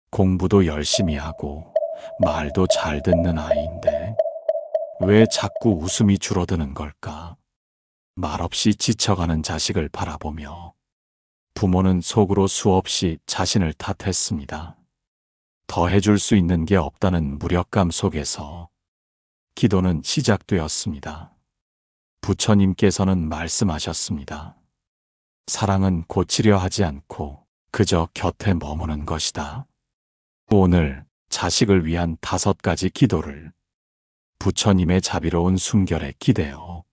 공부도 열심히 하고 말도 잘 듣는 아이인데 왜 자꾸 웃음이 줄어드는 걸까? 말없이 지쳐가는 자식을 바라보며 부모는 속으로 수없이 자신을 탓했습니다. 더 해줄 수 있는 게 없다는 무력감 속에서 기도는 시작되었습니다. 부처님께서는 말씀하셨습니다. 사랑은 고치려 하지 않고 그저 곁에 머무는 것이다. 오늘 자식을 위한 5가지 기도를 부처님의 자비로운 숨결에 기대어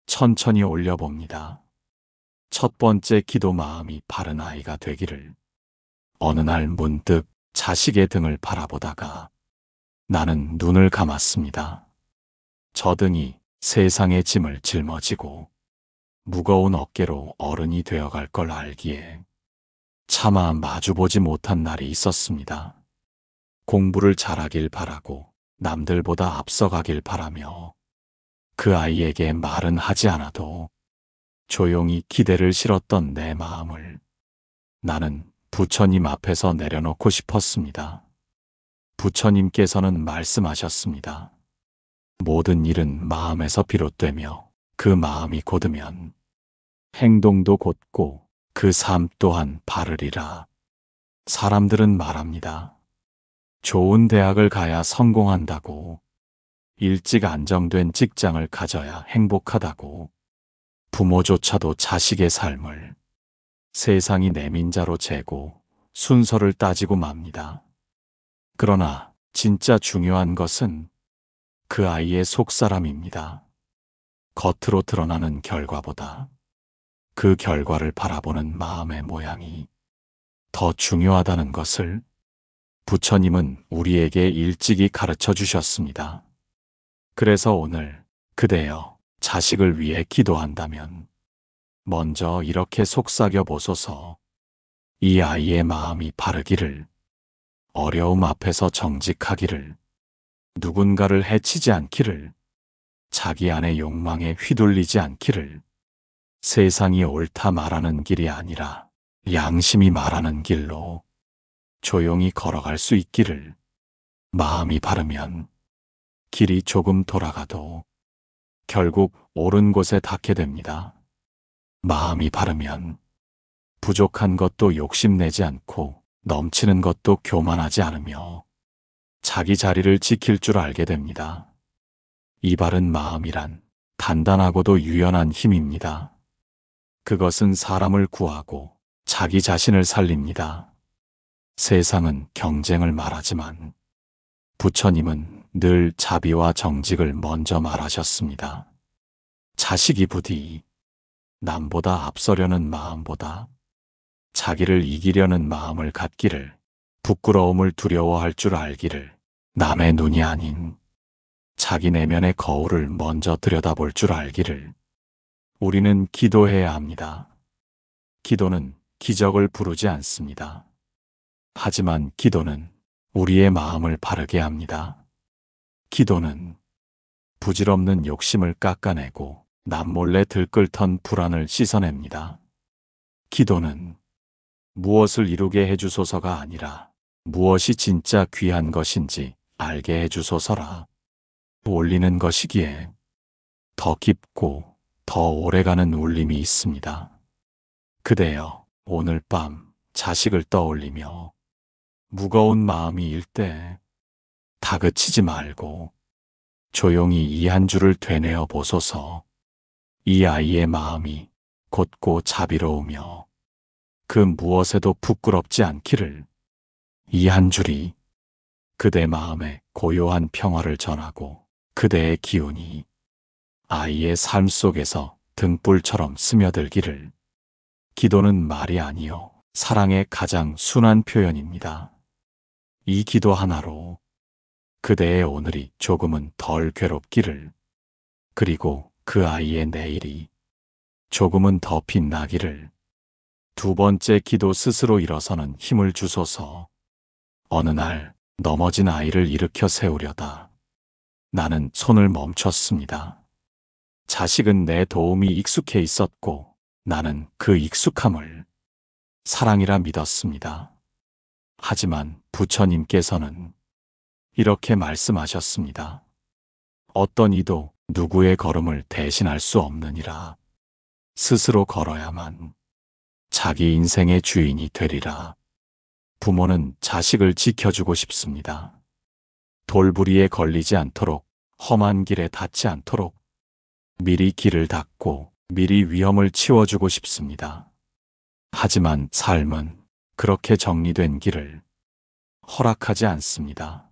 천천히 올려봅니다. 첫 번째 기도, 마음이 바른 아이가 되기를. 어느 날 문득 자식의 등을 바라보다가 나는 눈을 감았습니다. 저 등이 세상의 짐을 짊어지고 무거운 어깨로 어른이 되어갈 걸 알기에 차마 마주보지 못한 날이 있었습니다. 공부를 잘하길 바라고 남들보다 앞서가길 바라며 그 아이에게 말은 하지 않아도 조용히 기대를 실었던 내 마음을 나는 부처님 앞에서 내려놓고 싶었습니다. 부처님께서는 말씀하셨습니다. 모든 일은 마음에서 비롯되며 그 마음이 곧으면 행동도 곧고 그 삶 또한 바르리라. 사람들은 말합니다. 좋은 대학을 가야 성공한다고, 일찍 안정된 직장을 가져야 행복하다고, 부모조차도 자식의 삶을 세상이 내민자로 재고 순서를 따지고 맙니다. 그러나 진짜 중요한 것은 그 아이의 속사람입니다. 겉으로 드러나는 결과보다 그 결과를 바라보는 마음의 모양이 더 중요하다는 것을 부처님은 우리에게 일찍이 가르쳐 주셨습니다. 그래서 오늘 그대여 자식을 위해 기도한다면 먼저 이렇게 속삭여 보소서. 이 아이의 마음이 바르기를, 어려움 앞에서 정직하기를, 누군가를 해치지 않기를, 자기 안의 욕망에 휘둘리지 않기를, 세상이 옳다 말하는 길이 아니라 양심이 말하는 길로 조용히 걸어갈 수 있기를. 마음이 바르면 길이 조금 돌아가도 결국 옳은 곳에 닿게 됩니다. 마음이 바르면 부족한 것도 욕심내지 않고 넘치는 것도 교만하지 않으며 자기 자리를 지킬 줄 알게 됩니다. 이 바른 마음이란 단단하고도 유연한 힘입니다. 그것은 사람을 구하고 자기 자신을 살립니다. 세상은 경쟁을 말하지만 부처님은 늘 자비와 정직을 먼저 말하셨습니다. 자식이 부디 남보다 앞서려는 마음보다 자기를 이기려는 마음을 갖기를, 부끄러움을 두려워할 줄 알기를, 남의 눈이 아닌 자기 내면의 거울을 먼저 들여다볼 줄 알기를. 우리는 기도해야 합니다. 기도는 기적을 부르지 않습니다. 하지만 기도는 우리의 마음을 바르게 합니다. 기도는 부질없는 욕심을 깎아내고 남몰래 들끓던 불안을 씻어냅니다. 기도는 무엇을 이루게 해주소서가 아니라 무엇이 진짜 귀한 것인지 알게 해주소서라 올리는 것이기에 더 깊고 더 오래가는 울림이 있습니다. 그대여, 오늘 밤 자식을 떠올리며 무거운 마음이 일 때 다그치지 말고 조용히 이 한 줄을 되뇌어 보소서. 이 아이의 마음이 곧고 자비로우며 그 무엇에도 부끄럽지 않기를. 이 한 줄이 그대 마음에 고요한 평화를 전하고 그대의 기운이 아이의 삶 속에서 등불처럼 스며들기를. 기도는 말이 아니요 사랑의 가장 순한 표현입니다. 이 기도 하나로 그대의 오늘이 조금은 덜 괴롭기를, 그리고 그 아이의 내일이 조금은 더 빛나기를. 두 번째 기도, 스스로 일어서는 힘을 주소서. 어느 날 넘어진 아이를 일으켜 세우려다 나는 손을 멈췄습니다. 자식은 내 도움이 익숙해 있었고 나는 그 익숙함을 사랑이라 믿었습니다. 하지만 부처님께서는 이렇게 말씀하셨습니다. 어떤 이도 누구의 걸음을 대신할 수 없느니라. 스스로 걸어야만 자기 인생의 주인이 되리라. 부모는 자식을 지켜주고 싶습니다. 돌부리에 걸리지 않도록, 험한 길에 닿지 않도록 미리 길을 닦고 미리 위험을 치워주고 싶습니다. 하지만 삶은 그렇게 정리된 길을 허락하지 않습니다.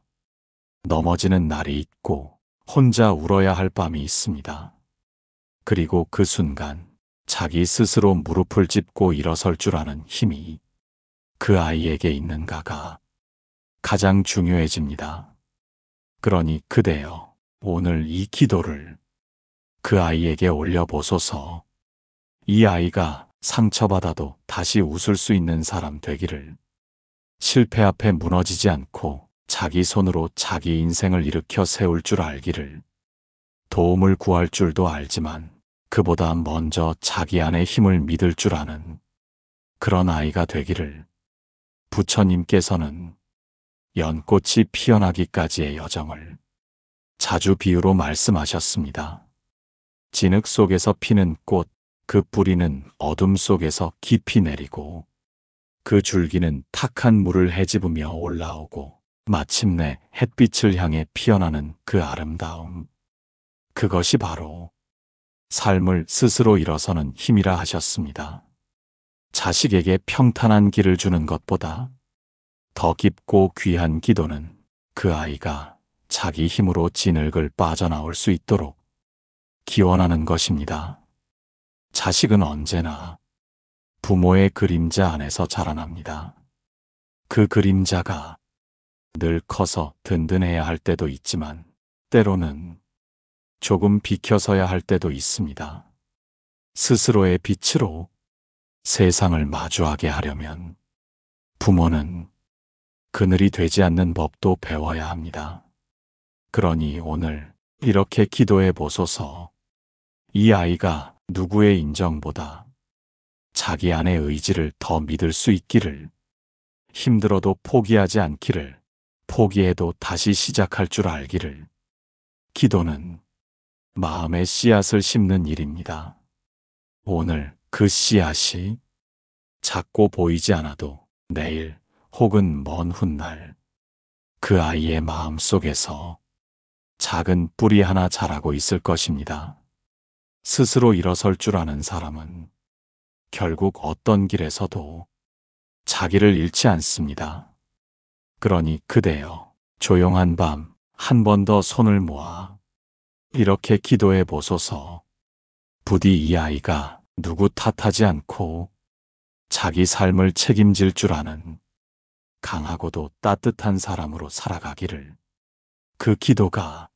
넘어지는 날이 있고 혼자 울어야 할 밤이 있습니다. 그리고 그 순간 자기 스스로 무릎을 짚고 일어설 줄 아는 힘이 그 아이에게 있는가가 가장 중요해집니다. 그러니 그대여 오늘 이 기도를 그 아이에게 올려보소서. 이 아이가 상처받아도 다시 웃을 수 있는 사람 되기를, 실패 앞에 무너지지 않고 자기 손으로 자기 인생을 일으켜 세울 줄 알기를, 도움을 구할 줄도 알지만 그보다 먼저 자기 안의 힘을 믿을 줄 아는 그런 아이가 되기를. 부처님께서는 연꽃이 피어나기까지의 여정을 자주 비유로 말씀하셨습니다. 진흙 속에서 피는 꽃, 그 뿌리는 어둠 속에서 깊이 내리고 그 줄기는 탁한 물을 헤집으며 올라오고 마침내 햇빛을 향해 피어나는 그 아름다움. 그것이 바로 삶을 스스로 일어서는 힘이라 하셨습니다. 자식에게 평탄한 길을 주는 것보다 더 깊고 귀한 기도는 그 아이가 자기 힘으로 진흙을 빠져나올 수 있도록 기원하는 것입니다. 자식은 언제나 부모의 그림자 안에서 자라납니다. 그 그림자가 늘 커서 든든해야 할 때도 있지만 때로는 조금 비켜서야 할 때도 있습니다. 스스로의 빛으로 세상을 마주하게 하려면 부모는 그늘이 되지 않는 법도 배워야 합니다. 그러니 오늘 이렇게 기도해 보소서. 이 아이가 누구의 인정보다 자기 안의 의지를 더 믿을 수 있기를, 힘들어도 포기하지 않기를, 포기해도 다시 시작할 줄 알기를. 기도는 마음의 씨앗을 심는 일입니다. 오늘 그 씨앗이 작고 보이지 않아도 내일 혹은 먼 훗날 그 아이의 마음 속에서 작은 뿌리 하나 자라고 있을 것입니다. 스스로 일어설 줄 아는 사람은 결국 어떤 길에서도 자기를 잃지 않습니다. 그러니 그대여 조용한 밤 한 번 더 손을 모아 이렇게 기도해 보소서. 부디 이 아이가 누구 탓하지 않고 자기 삶을 책임질 줄 아는 강하고도 따뜻한 사람으로 살아가기를. 그 기도가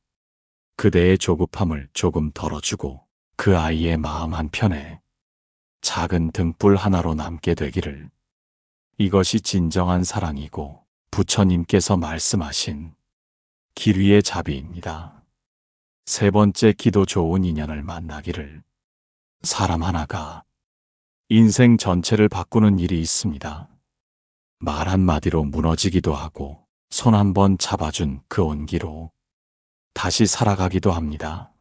그대의 조급함을 조금 덜어주고 그 아이의 마음 한편에 작은 등불 하나로 남게 되기를. 이것이 진정한 사랑이고 부처님께서 말씀하신 길 위의 자비입니다. 세 번째 기도, 좋은 인연을 만나기를. 사람 하나가 인생 전체를 바꾸는 일이 있습니다. 말 한마디로 무너지기도 하고 손 한 번 잡아준 그 온기로 다시 살아가기도 합니다.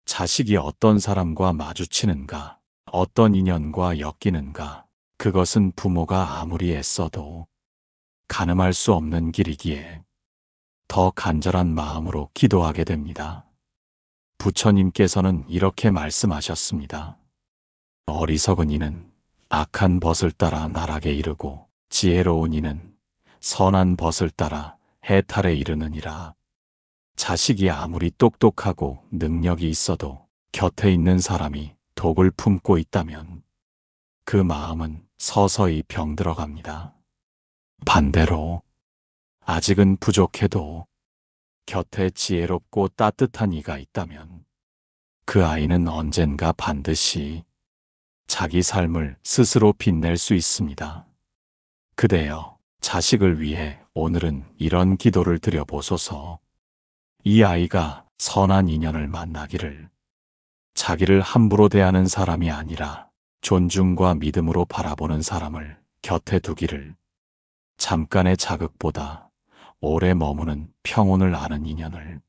자식이 어떤 사람과 마주치는가, 어떤 인연과 엮이는가, 그것은 부모가 아무리 애써도 가늠할 수 없는 길이기에 더 간절한 마음으로 기도하게 됩니다. 부처님께서는 이렇게 말씀하셨습니다. 어리석은 이는 악한 벗을 따라 나락에 이르고 지혜로운 이는 선한 벗을 따라 해탈에 이르느니라. 자식이 아무리 똑똑하고 능력이 있어도 곁에 있는 사람이 독을 품고 있다면 그 마음은 서서히 병들어갑니다. 반대로 아직은 부족해도 곁에 지혜롭고 따뜻한 이가 있다면 그 아이는 언젠가 반드시 자기 삶을 스스로 빛낼 수 있습니다. 그대여 자식을 위해 오늘은 이런 기도를 드려보소서. 이 아이가 선한 인연을 만나기를, 자기를 함부로 대하는 사람이 아니라 존중과 믿음으로 바라보는 사람을 곁에 두기를, 잠깐의 자극보다 오래 머무는 평온을 아는 인연을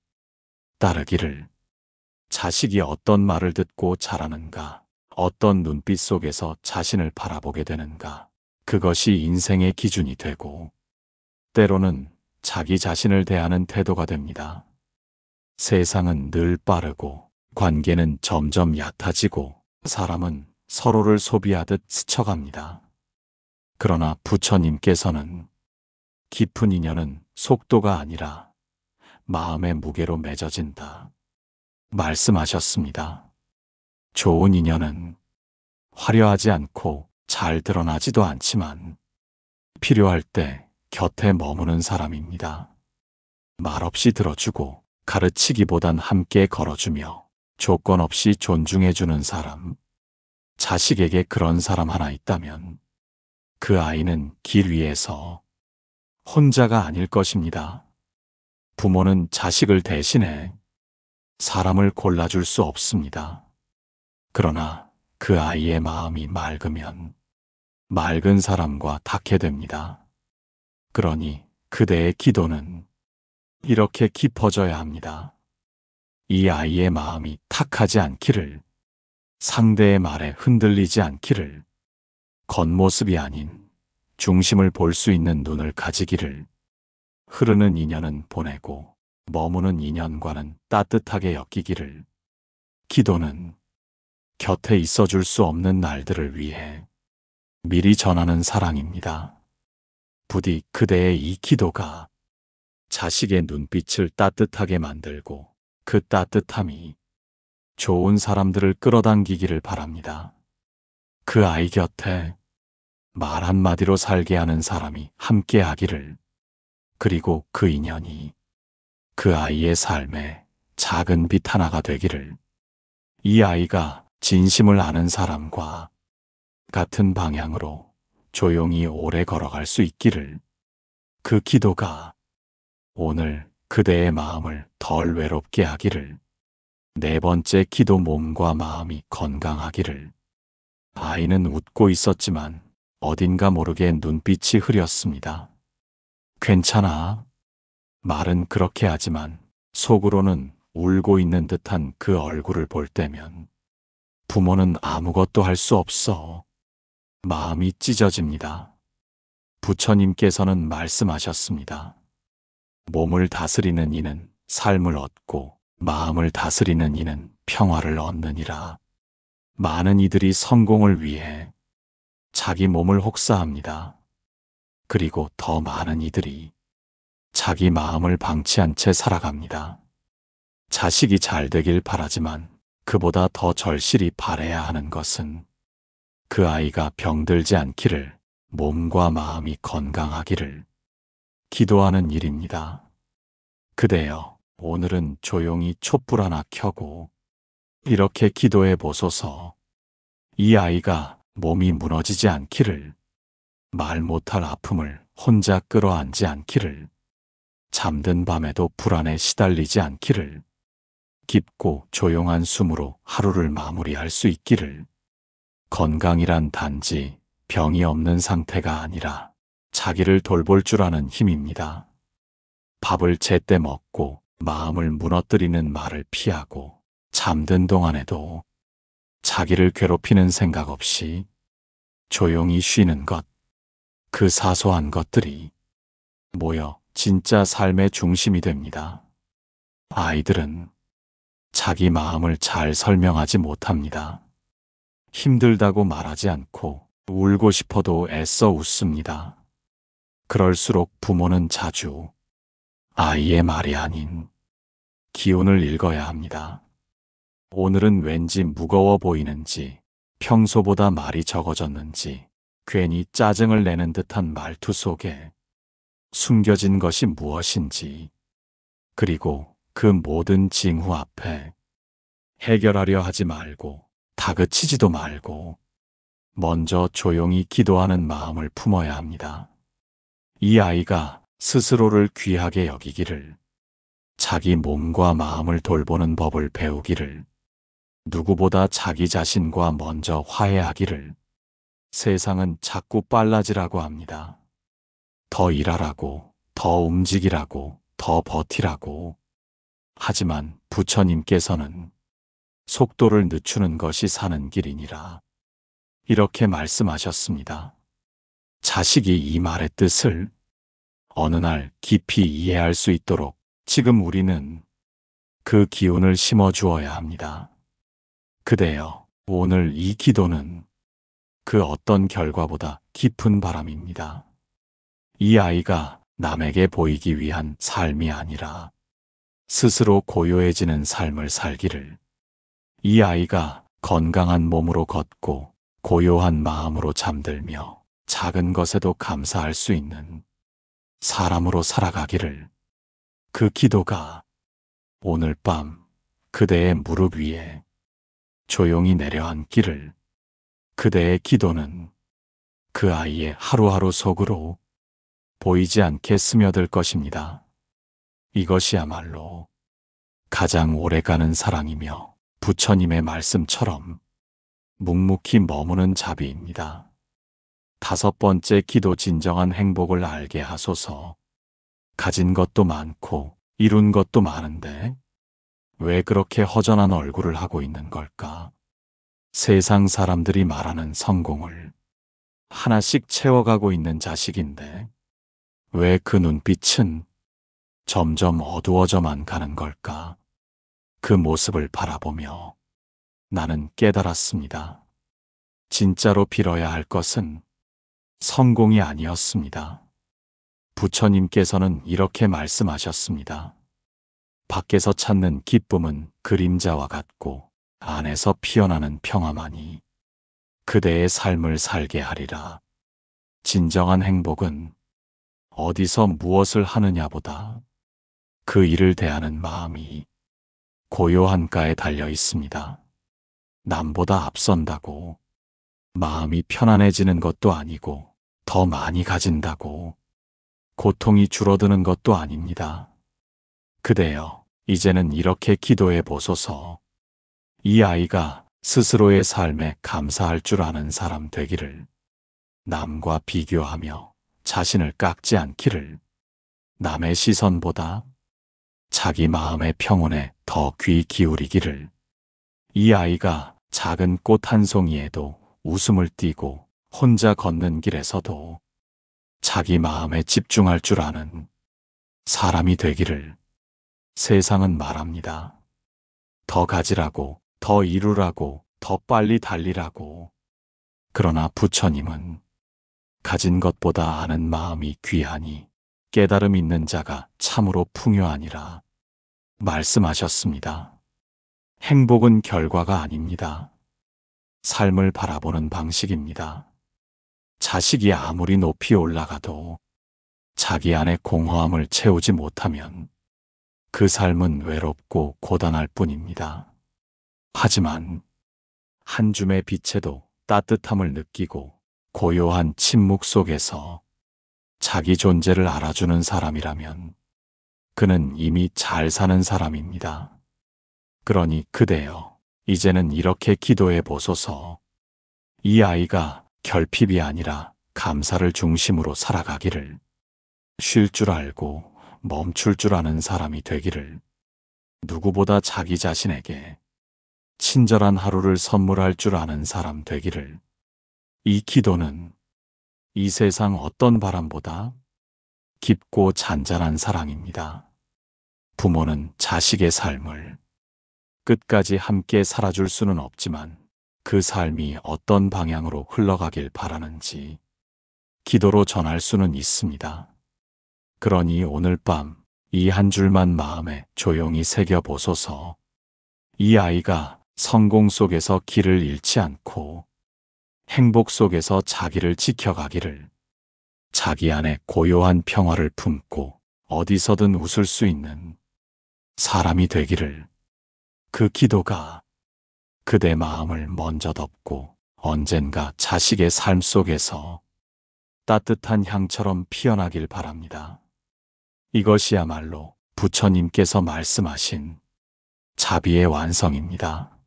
따르기를. 자식이 어떤 말을 듣고 자라는가, 어떤 눈빛 속에서 자신을 바라보게 되는가, 그것이 인생의 기준이 되고 때로는 자기 자신을 대하는 태도가 됩니다. 세상은 늘 빠르고 관계는 점점 얕아지고 사람은 서로를 소비하듯 스쳐갑니다. 그러나 부처님께서는 깊은 인연은 속도가 아니라 마음의 무게로 맺어진다 말씀하셨습니다. 좋은 인연은 화려하지 않고 잘 드러나지도 않지만 필요할 때 곁에 머무는 사람입니다. 말없이 들어주고 가르치기보단 함께 걸어주며 조건 없이 존중해주는 사람. 자식에게 그런 사람 하나 있다면 그 아이는 길 위에서 혼자가 아닐 것입니다. 부모는 자식을 대신해 사람을 골라줄 수 없습니다. 그러나 그 아이의 마음이 맑으면 맑은 사람과 닿게 됩니다. 그러니 그대의 기도는 이렇게 깊어져야 합니다. 이 아이의 마음이 탁하지 않기를, 상대의 말에 흔들리지 않기를, 겉모습이 아닌 중심을 볼 수 있는 눈을 가지기를, 흐르는 인연은 보내고 머무는 인연과는 따뜻하게 엮이기를, 기도는 곁에 있어줄 수 없는 날들을 위해 미리 전하는 사랑입니다. 부디 그대의 이 기도가 자식의 눈빛을 따뜻하게 만들고 그 따뜻함이 좋은 사람들을 끌어당기기를 바랍니다. 그 아이 곁에 말 한마디로 살게 하는 사람이 함께 하기를, 그리고 그 인연이 그 아이의 삶에 작은 빛 하나가 되기를, 이 아이가 진심을 아는 사람과 같은 방향으로 조용히 오래 걸어갈 수 있기를, 그 기도가 오늘 그대의 마음을 덜 외롭게 하기를, 네 번째 기도 몸과 마음이 건강하기를. 아이는 웃고 있었지만 어딘가 모르게 눈빛이 흐렸습니다. 괜찮아. 말은 그렇게 하지만 속으로는 울고 있는 듯한 그 얼굴을 볼 때면 부모는 아무것도 할 수 없어. 마음이 찢어집니다. 부처님께서는 말씀하셨습니다. 몸을 다스리는 이는 삶을 얻고 마음을 다스리는 이는 평화를 얻느니라. 많은 이들이 성공을 위해 자기 몸을 혹사합니다. 그리고 더 많은 이들이 자기 마음을 방치한 채 살아갑니다. 자식이 잘 되길 바라지만 그보다 더 절실히 바라야 하는 것은 그 아이가 병들지 않기를, 몸과 마음이 건강하기를 기도하는 일입니다. 그대여, 오늘은 조용히 촛불 하나 켜고 이렇게 기도해 보소서. 이 아이가 몸이 무너지지 않기를, 말 못할 아픔을 혼자 끌어안지 않기를, 잠든 밤에도 불안에 시달리지 않기를, 깊고 조용한 숨으로 하루를 마무리할 수 있기를. 건강이란 단지 병이 없는 상태가 아니라 자기를 돌볼 줄 아는 힘입니다. 밥을 제때 먹고 마음을 무너뜨리는 말을 피하고 잠든 동안에도 자기를 괴롭히는 생각 없이 조용히 쉬는 것, 그 사소한 것들이 모여 진짜 삶의 중심이 됩니다. 아이들은 자기 마음을 잘 설명하지 못합니다. 힘들다고 말하지 않고 울고 싶어도 애써 웃습니다. 그럴수록 부모는 자주 아이의 말이 아닌 기운을 읽어야 합니다. 오늘은 왠지 무거워 보이는지, 평소보다 말이 적어졌는지, 괜히 짜증을 내는 듯한 말투 속에 숨겨진 것이 무엇인지, 그리고 그 모든 징후 앞에 해결하려 하지 말고 다그치지도 말고 먼저 조용히 기도하는 마음을 품어야 합니다. 이 아이가 스스로를 귀하게 여기기를, 자기 몸과 마음을 돌보는 법을 배우기를, 누구보다 자기 자신과 먼저 화해하기를. 세상은 자꾸 빨라지라고 합니다. 더 일하라고, 더 움직이라고, 더 버티라고. 하지만 부처님께서는 속도를 늦추는 것이 사는 길이니라. 이렇게 말씀하셨습니다. 자식이 이 말의 뜻을 어느 날 깊이 이해할 수 있도록 지금 우리는 그 기운을 심어 주어야 합니다. 그대여, 오늘 이 기도는 그 어떤 결과보다 깊은 바람입니다. 이 아이가 남에게 보이기 위한 삶이 아니라 스스로 고요해지는 삶을 살기를, 이 아이가 건강한 몸으로 걷고 고요한 마음으로 잠들며 작은 것에도 감사할 수 있는 사람으로 살아가기를, 그 기도가 오늘 밤 그대의 무릎 위에 조용히 내려앉기를, 그대의 기도는 그 아이의 하루하루 속으로 보이지 않게 스며들 것입니다. 이것이야말로 가장 오래가는 사랑이며 부처님의 말씀처럼 묵묵히 머무는 자비입니다. 5번째 기도, 진정한 행복을 알게 하소서. 가진 것도 많고 이룬 것도 많은데 왜 그렇게 허전한 얼굴을 하고 있는 걸까? 세상 사람들이 말하는 성공을 하나씩 채워가고 있는 자식인데 왜 그 눈빛은 점점 어두워져만 가는 걸까? 그 모습을 바라보며 나는 깨달았습니다. 진짜로 빌어야 할 것은 성공이 아니었습니다. 부처님께서는 이렇게 말씀하셨습니다. 밖에서 찾는 기쁨은 그림자와 같고 안에서 피어나는 평화만이 그대의 삶을 살게 하리라. 진정한 행복은 어디서 무엇을 하느냐보다 그 일을 대하는 마음이 고요한가에 달려 있습니다. 남보다 앞선다고 마음이 편안해지는 것도 아니고 더 많이 가진다고 고통이 줄어드는 것도 아닙니다. 그대여, 이제는 이렇게 기도해 보소서. 이 아이가 스스로의 삶에 감사할 줄 아는 사람 되기를, 남과 비교하며 자신을 깎지 않기를, 남의 시선보다 자기 마음의 평온에 더 귀 기울이기를, 이 아이가 작은 꽃 한 송이에도 웃음을 띠고 혼자 걷는 길에서도 자기 마음에 집중할 줄 아는 사람이 되기를. 세상은 말합니다. 더 가지라고, 더 이루라고, 더 빨리 달리라고. 그러나 부처님은 가진 것보다 아는 마음이 귀하니 깨달음 있는 자가 참으로 풍요하니라 말씀하셨습니다. 행복은 결과가 아닙니다. 삶을 바라보는 방식입니다. 자식이 아무리 높이 올라가도 자기 안의 공허함을 채우지 못하면 그 삶은 외롭고 고단할 뿐입니다. 하지만 한 줌의 빛에도 따뜻함을 느끼고 고요한 침묵 속에서 자기 존재를 알아주는 사람이라면 그는 이미 잘 사는 사람입니다. 그러니 그대여, 이제는 이렇게 기도해 보소서. 이 아이가 결핍이 아니라 감사를 중심으로 살아가기를, 쉴 줄 알고 멈출 줄 아는 사람이 되기를, 누구보다 자기 자신에게 친절한 하루를 선물할 줄 아는 사람 되기를. 이 기도는 이 세상 어떤 바람보다 깊고 잔잔한 사랑입니다. 부모는 자식의 삶을 끝까지 함께 살아줄 수는 없지만 그 삶이 어떤 방향으로 흘러가길 바라는지 기도로 전할 수는 있습니다. 그러니 오늘 밤 이 한 줄만 마음에 조용히 새겨보소서. 이 아이가 성공 속에서 길을 잃지 않고 행복 속에서 자기를 지켜가기를, 자기 안에 고요한 평화를 품고 어디서든 웃을 수 있는 사람이 되기를, 그 기도가 그대 마음을 먼저 덮고 언젠가 자식의 삶 속에서 따뜻한 향처럼 피어나길 바랍니다. 이것이야말로 부처님께서 말씀하신 자비의 완성입니다.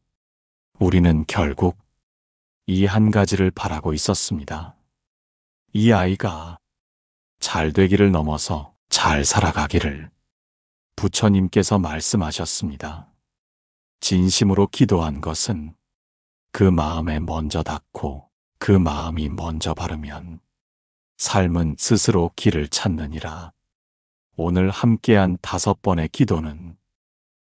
우리는 결국 이 한 가지를 바라고 있었습니다. 이 아이가 잘 되기를 넘어서 잘 살아가기를 부처님께서 말씀하셨습니다. 진심으로 기도한 것은 그 마음에 먼저 닿고 그 마음이 먼저 바르면 삶은 스스로 길을 찾느니라. 오늘 함께한 5번의 기도는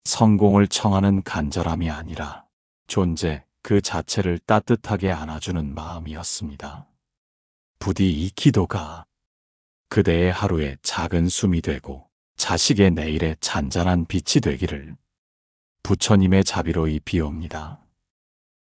성공을 청하는 간절함이 아니라 존재 그 자체를 따뜻하게 안아주는 마음이었습니다. 부디 이 기도가 그대의 하루의 작은 숨이 되고 자식의 내일의 잔잔한 빛이 되기를 부처님의 자비로이 비옵니다.